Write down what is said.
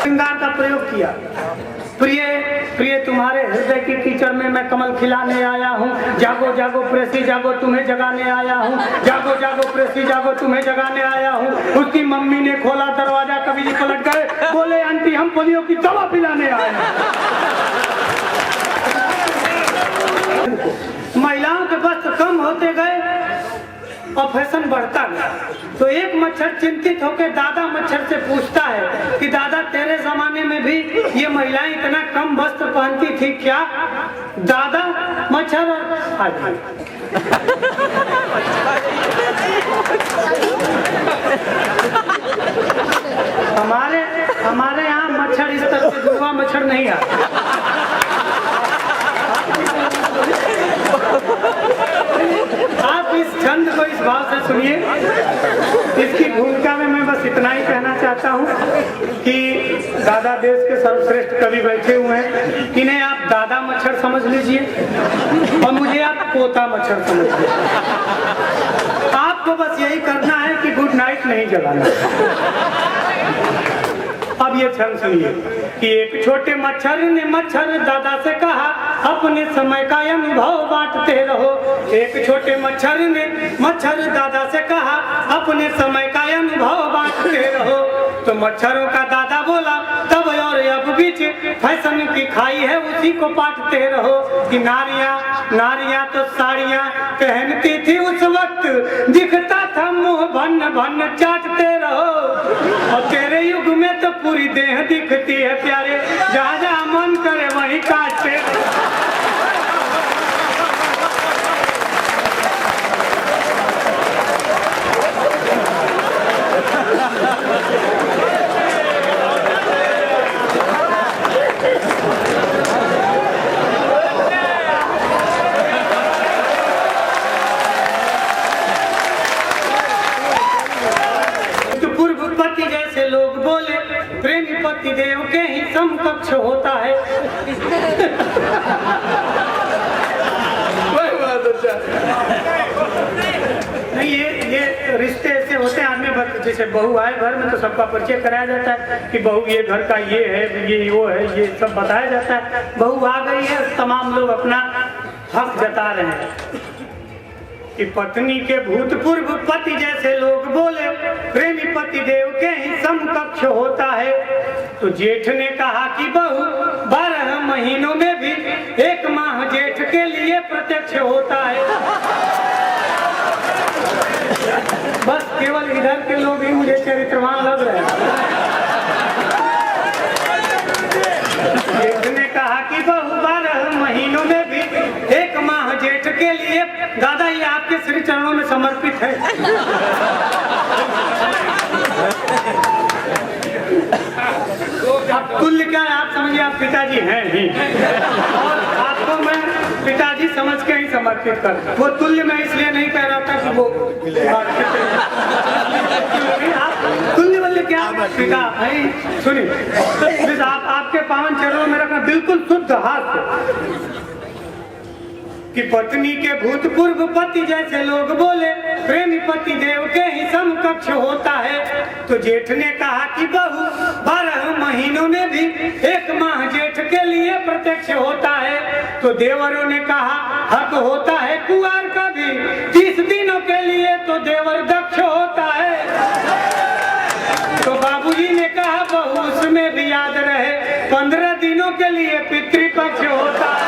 श्रृंगार का प्रयोग किया। प्रिय प्रिय तुम्हारे हृदय की कीचड़ में मैं कमल खिलाने आया हूँ। जागो जागो प्रेसी जागो तुम्हें जगाने आया हूँ। जागो जागो प्रेसी जागो तुम्हें जगाने आया हूँ। उसकी मम्मी ने खोला दरवाजा, कवि जी पलट गए, बोले आंटी हम पोलियो की दवा पिलाने आए हैं। महिलाओं के वस्त्र कम होते गए और फैशन बढ़ता गया। तो एक मच्छर चिंतित होकर दादा मच्छर से पूछता है कि दादा तेरे जमाने में भी ये महिलाएं इतना कम वस्त्र पहनती थी क्या? दादा मच्छर हमारे यहाँ मच्छर इस तरह से जुड़वा मच्छर नहीं आता। आप इस छंद को इस भाव से सुनिए। इसकी भूमिका में मैं बस इतना ही कहना चाहता हूँ कि दादा देश के सर्वश्रेष्ठ कवि बैठे हुए हैं, इन्हें आप दादा मच्छर समझ लीजिए और मुझे आप पोता मच्छर समझ लीजिए। आपको बस यही करना है कि गुड नाइट नहीं जलाना। अब ये छंद सुनिए कि एक छोटे मच्छर ने मच्छर दादा से कहा, अपने समय का अनुभव बांटते रहो। एक छोटे मच्छर ने मच्छर दादा से कहा, अपने समय का अनुभव बांटते रहो। तो मच्छरों का दादा बोला, तब और अब बीच फैशन की खाई है उसी को बांटते रहो। कि नारियां तो साड़ियां पहनती थी उस वक्त, दिखता था मुंह भन्न भन्न चाटते रहो। और तेरे युग में तो पूरी देह दिखती है प्यारे, जहाँ जहाँ मन करे वहीं काटते। पूर्वपति जैसे लोग बोले, प्रेमी पति देव के ही समकक्ष होता है। नहीं, ये रिश्ते ऐसे होते हैं। आदमी जैसे बहू आए घर में तो सबका परिचय कराया जाता है कि बहू ये घर का ये है, ये वो है, ये सब बताया जाता है। बहू आ गई है, तमाम लोग अपना हक जता रहे हैं कि पत्नी के भूतपूर्व पति जैसे लोग बोले, प्रेमी पति देव के ही समकक्ष होता है। तो जेठ ने कहा कि बहू 12 महीनों में भी 1 माह जेठ के लिए प्रत्यक्ष होता है। बस केवल इधर के लोग ही मुझे चरित्रवान लग रहे हैं। जेठ ने कहा कि बहू 12 महीनों में भी 1 माह जेठ के लिए, दादा ये आपके श्री चरणों में समर्पित है। अब तुल्य क्या है आप समझिए, आप पिताजी हैं ही और आपको मैं पिताजी समझ के ही समर्पित कर। वो तुल्य मैं इसलिए नहीं कह रहा था कि वो आप तुल्य बोले क्या पिता है। सुनिए, आपके पावन चरणों में रखना बिल्कुल शुद्ध हाथ कि पत्नी के भूतपूर्व पति जैसे लोग बोले, प्रेमी पति देव के ही समकक्ष होता है। तो जेठ ने कहा कि बहू 12 महीनों में भी 1 माह जेठ के लिए प्रत्यक्ष होता है। तो देवरों ने कहा हक होता है कुंवार का भी 30 दिनों के लिए तो देवर दक्ष होता है। तो बाबूजी ने कहा बहू उसमें भी याद रहे 15 दिनों के लिए पितृपक्ष होता है।